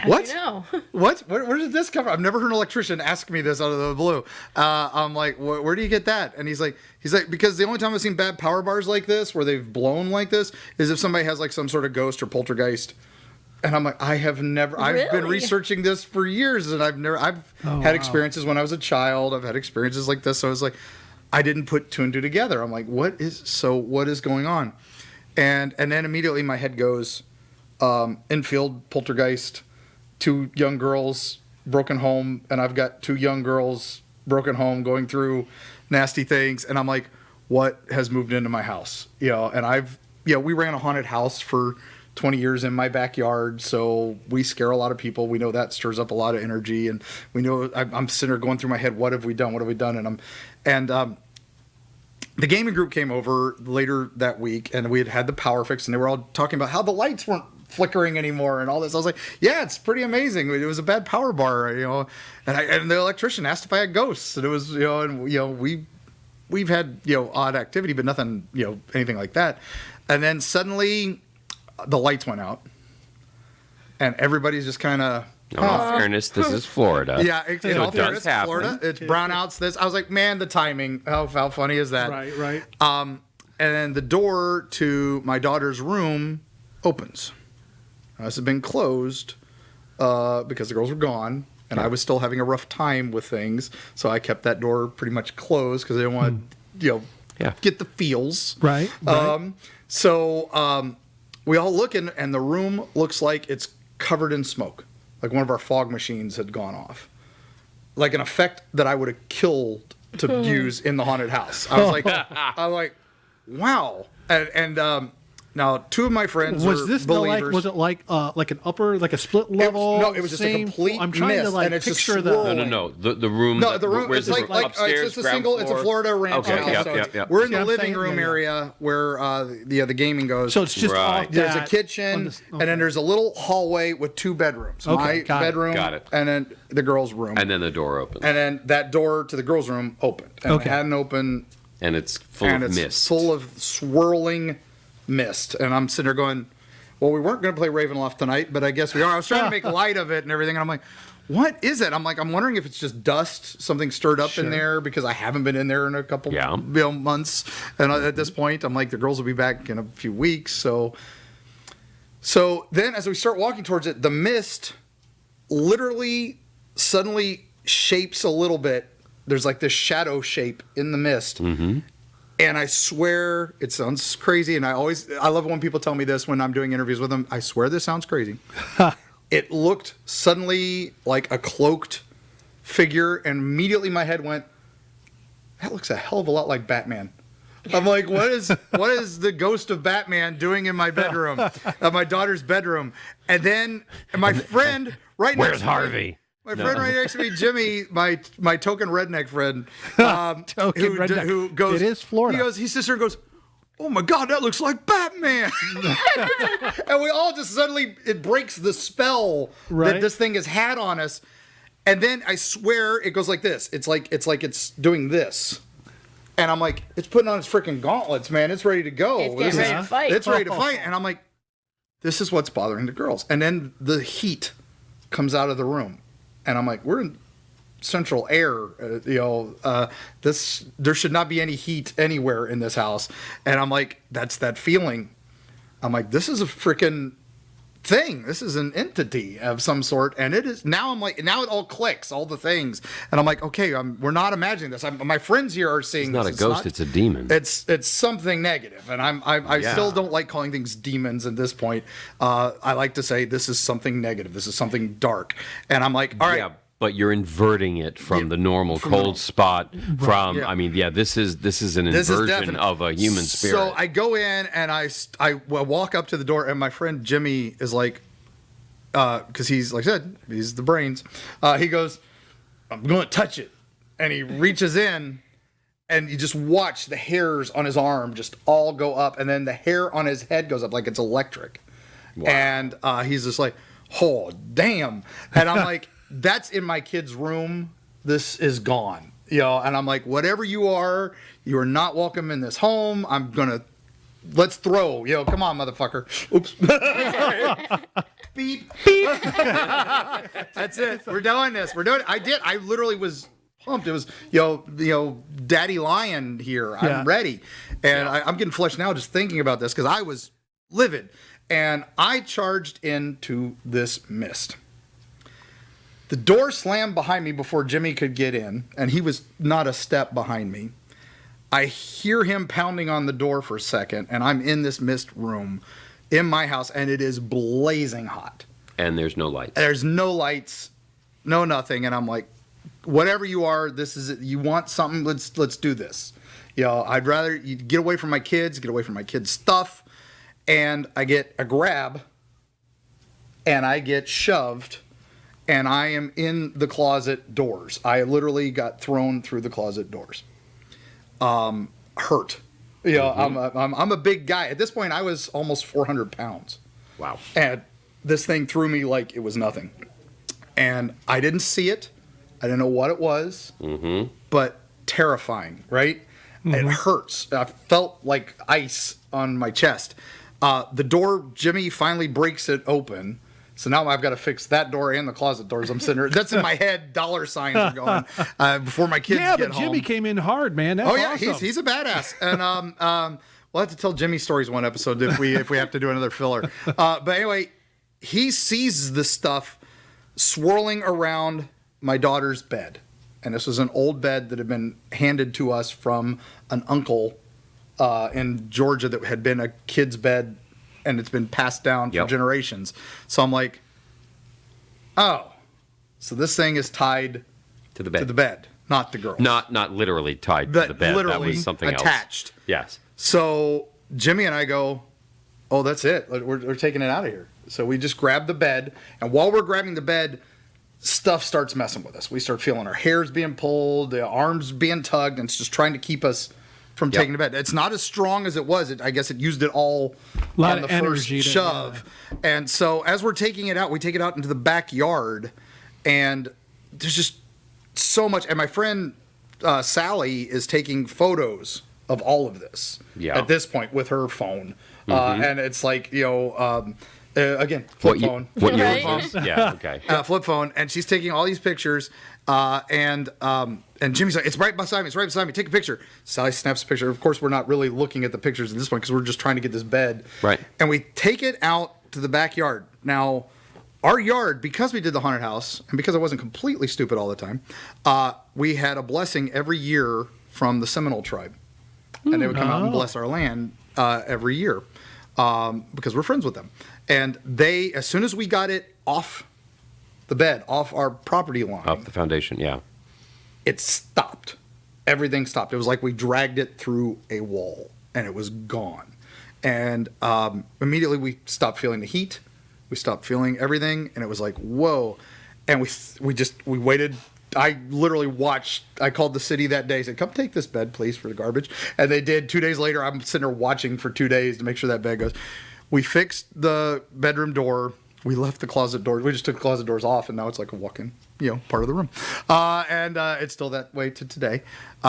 what? You know? What? Where did this come from? I've never heard an electrician ask me this out of the blue. I'm like, where do you get that? And he's like, because the only time I've seen bad power bars like this, where they've blown like this, is if somebody has like some sort of ghost or poltergeist. And I'm like, I've been researching this for years, and I've had experiences when I was a child. I've had experiences like this. So I was like, I didn't put two and two together. I'm like, what is going on? And then immediately my head goes, infield poltergeist, 2 young girls, broken home, and I've got 2 young girls, broken home, going through nasty things, and I'm like, what has moved into my house? And we ran a haunted house for 20 years in my backyard, so we scare a lot of people. We know that stirs up a lot of energy, and we know I'm sitting there going through my head, what have we done? What have we done? And the gaming group came over later that week, and we had the power fix, and they were all talking about how the lights weren't flickering anymore and all this. I was like, yeah, it's pretty amazing. It was a bad power bar, and the electrician asked if I had ghosts, and it was, we've had, odd activity, but nothing, anything like that. And then suddenly the lights went out, and everybody's just kind of, in all fairness, this is Florida. Yeah, in all fairness, happen. Florida. It's brownouts. This. I was like, man, the timing. How funny is that? Right. And then the door to my daughter's room opens. This had been closed because the girls were gone, and I was still having a rough time with things. So I kept that door pretty much closed because I didn't want to, get the feels. Right. So we all look in, and the room looks like it's covered in smoke. Like one of our fog machines had gone off. Like an effect that I would have killed to use in the haunted house. I was like, wow. And now, two of my friends was were this believers. was it like an upper, like a split level? No, it was just a complete I'm trying mist, to and it's just picture swirling. No. The room. No, the room. Where's It's the room? Upstairs, it's a ground single. It's a floor? Florida ranch Okay, house. yep. We're in See, the I'm living saying, room yeah. area where the gaming goes. So it's just Right. off There's a that- kitchen, on this- and then there's a little hallway with two bedrooms. Okay, My got it. bedroom, Got it. and then the girls' room. And then the door opens. And then that door to the girls' room opened. And Okay. it hadn't opened, And it's full and of it's mist. full of swirling mist. And I'm sitting there going, well, we weren't going to play Ravenloft tonight, but I guess we are. I was trying to make light of it and everything, and I'm like, what is it? I'm wondering if it's just dust, something stirred up in there, because I haven't been in there in a couple months. And at this point, I'm like, the girls will be back in a few weeks. So then as we start walking towards it, the mist literally suddenly shapes a little bit. There's like this shadow shape in the mist. Mm-hmm. And I swear, it sounds crazy, and I love it when people tell me this when I'm doing interviews with them. I swear this sounds crazy. It looked suddenly like a cloaked figure, and immediately my head went, that looks a hell of a lot like Batman. I'm like, what is the ghost of Batman doing in my bedroom, my daughter's bedroom? And then my friend right next Where's to me, Harvey? my friend right next to me, Jimmy, my token redneck friend, who goes, it is Florida. He sits there and goes, oh my God, that looks like Batman. And we all just suddenly, it breaks the spell that this thing has had on us. And then I swear it goes like this. It's like it's doing this. And I'm like, it's putting on its freaking gauntlets, man. It's ready to go. It's getting ready to fight. It's ready to fight. And I'm like, this is what's bothering the girls. And then the heat comes out of the room. And I'm like, we're in central air, there should not be any heat anywhere in this house. And I'm like, that's that feeling. I'm like, this is a freaking thing. This is an entity of some sort. And it is, now I'm like, now it all clicks, all the things. And I'm like, okay, we're not imagining this. My friends here are seeing It's not this. a ghost, it's a demon. It's something negative. And I still don't like calling things demons at this point. I like to say this is something negative. This is something dark. And I'm like, all right. Yeah, but you're inverting it from the normal cold spot. This is an inversion of a human spirit. So I go in and I walk up to the door, and my friend Jimmy is like, because he's, like I said, he's the brains. He goes, I'm going to touch it. And he reaches in, and you just watch the hairs on his arm just all go up, and then the hair on his head goes up like it's electric. Wow. And he's just like, oh, damn. And I'm like, that's in my kid's room. This is gone. And I'm like, whatever you are not welcome in this home. Let's throw. Come on, motherfucker. Oops. Beep. Beep. That's it. We're doing this. I literally was pumped. It was, Daddy Lion here. Yeah. I'm ready. And I'm getting flushed now just thinking about this because I was livid. And I charged into this mist. The door slammed behind me before Jimmy could get in, and he was not a step behind me. I hear him pounding on the door for a second, and I'm in this mist room in my house, and it is blazing hot. And there's no lights. There's no lights, no nothing, and I'm like, whatever you are, this is it. You want something, let's do this. I'd rather you get away from my kids, get away from my kids' stuff. and I get a grab, and I get shoved, and I am in the closet doors. I literally got thrown through the closet doors. Hurt. You know, I'm a big guy. At this point, I was almost 400 pounds. Wow. And this thing threw me like it was nothing. And I didn't see it. I didn't know what it was. But terrifying, right? It hurts. I felt like ice on my chest. The door, Jimmy finally breaks it open. So now I've got to fix that door and the closet doors. I'm sitting there. That's in my head. Dollar signs are going before my kids get home. Yeah, but Jimmy came in hard, man. That's awesome. He's a badass. And we'll have to tell Jimmy stories one episode if we have to do another filler. But anyway, he sees the stuff swirling around my daughter's bed. And this was an old bed that had been handed to us from an uncle in Georgia that had been a kid's bed, and it's been passed down for generations. So I'm like, oh, so this thing is tied to the bed, not the girl. Not literally tied to the bed. Literally that was something attached. else. Yes. So Jimmy and I go, oh, that's it. We're taking it out of here. So we just grab the bed, and while we're grabbing the bed, stuff starts messing with us. We start feeling our hairs being pulled, the arms being tugged, and it's just trying to keep us from taking the bed. It's not as strong as it was. I guess it used it all on the first shove. And so as we're taking it out, we take it out into the backyard, and there's just so much. And my friend Sally is taking photos of all of this at this point with her phone. And it's like, again, flip phone. What year was this? Yeah, okay. Flip phone, and she's taking all these pictures, and Jimmy's like, it's right beside me, take a picture. Sally snaps a picture. Of course, we're not really looking at the pictures at this point because we're just trying to get this bed. Right. And we take it out to the backyard. Now, our yard, because we did the haunted house, and because I wasn't completely stupid all the time, we had a blessing every year from the Seminole tribe. And they would come out and bless our land every year because we're friends with them. And they, as soon as we got it off the bed, off our property line, off the foundation, it stopped. Everything stopped. It was like we dragged it through a wall, and it was gone. And immediately we stopped feeling the heat. We stopped feeling everything, and it was like, whoa. And we waited. I literally watched. I called the city that day, said, come take this bed, please, for the garbage. And they did. 2 days later, I'm sitting there watching for 2 days to make sure that bed goes. We fixed the bedroom door. We left the closet doors. We just took the closet doors off, and now it's like a walk-in, part of the room. And it's still that way to today.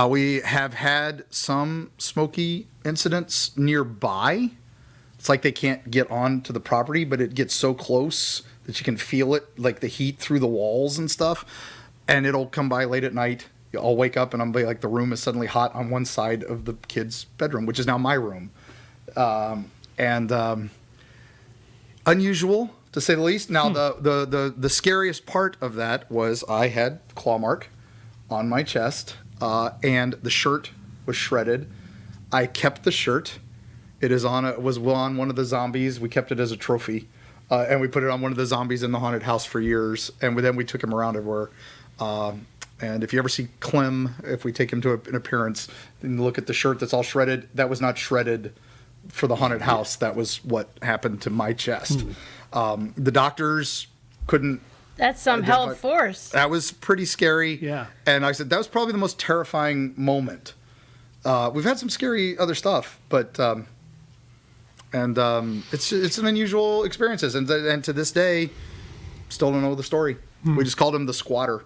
We have had some smoky incidents nearby. It's like they can't get onto the property, but it gets so close that you can feel it, like the heat through the walls and stuff. And it'll come by late at night. I'll wake up, and I'm like, the room is suddenly hot on one side of the kid's bedroom, which is now my room. And unusual, to say the least. Now, the scariest part of that was I had claw mark on my chest, and the shirt was shredded. I kept the shirt. It was on one of the zombies. We kept it as a trophy, and we put it on one of the zombies in the haunted house for years. And then we took him around everywhere. And if you ever see Clem, if we take him to an appearance, and look at the shirt that's all shredded, that was not shredded for the haunted house. That was what happened to my chest. The doctors couldn't. That's some held force. That was pretty scary. Yeah. And I said that was probably the most terrifying moment. We've had some scary other stuff, but it's an unusual experiences, and to this day, still don't know the story. We just called him the squatter.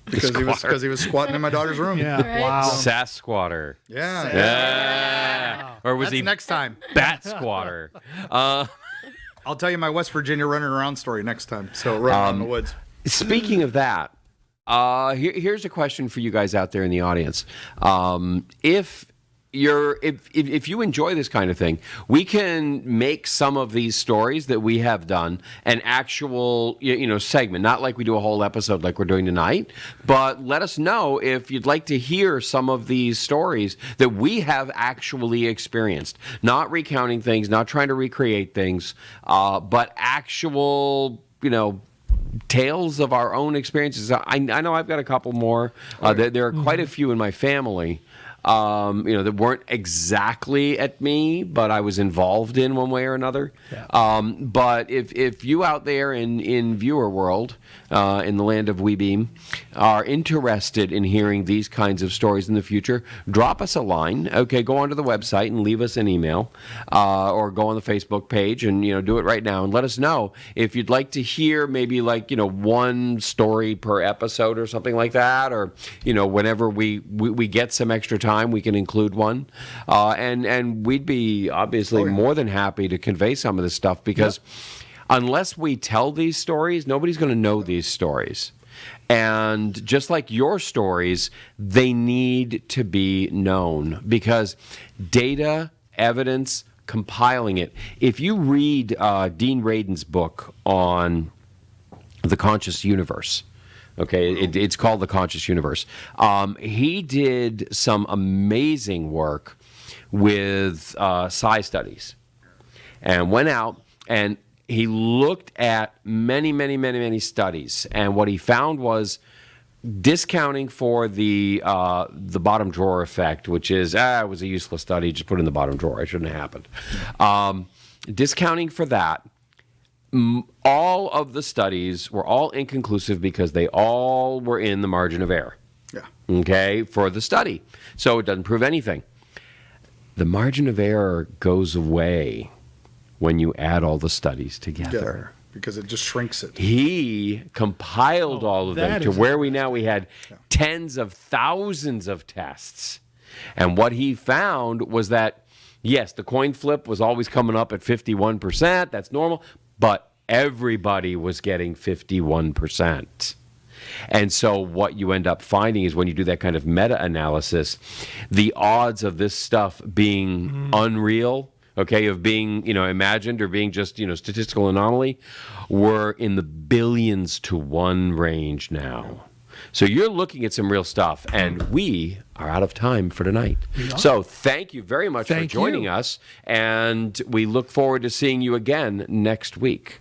Because he was squatting in my daughter's room. Yeah. Right. Wow. Sass squatter. Yeah. Yeah. Or was That's he next time? bat squatter? I'll tell you my West Virginia running around story next time. So run out in the woods. Speaking of that, here's a question for you guys out there in the audience. If you enjoy this kind of thing, we can make some of these stories that we have done an actual segment, not like we do a whole episode like we're doing tonight, but let us know if you'd like to hear some of these stories that we have actually experienced, not recounting things, not trying to recreate things, but actual tales of our own experiences. I know I've got a couple more. There are quite a few in my family. that weren't exactly at me, but I was involved in one way or another. Yeah. But if you out there in viewer world, in the land of Weebeam, are interested in hearing these kinds of stories in the future, drop us a line. Okay, go onto the website and leave us an email, or go on the Facebook page and do it right now and let us know if you'd like to hear maybe one story per episode or something like that, or whenever we get some extra time, we can include one, and we'd be obviously more than happy to convey some of this stuff, because unless we tell these stories, nobody's going to know these stories. And just like your stories, they need to be known, because data, evidence, compiling it. If you read Dean Radin's book on the conscious universe, okay, it's called The Conscious Universe. He did some amazing work with psi studies, and went out and he looked at many studies, and what he found was, discounting for the bottom drawer effect, which is it was a useless study, just put it in the bottom drawer, it shouldn't have happened. Discounting for that, all of the studies were all inconclusive because they all were in the margin of error. Yeah. Okay, for the study. So it doesn't prove anything. The margin of error goes away when you add all the studies together. Because it just shrinks it. He compiled all of them that to is where we had tens of thousands of tests. And what he found was that, yes, the coin flip was always coming up at 51%. That's normal. But everybody was getting 51%. And so what you end up finding is, when you do that kind of meta-analysis, the odds of this stuff being unreal, okay, of being, imagined, or being just, statistical anomaly, were in the billions to one range now. So you're looking at some real stuff, and we are out of time for tonight. So thank you very much for joining us, and we look forward to seeing you again next week.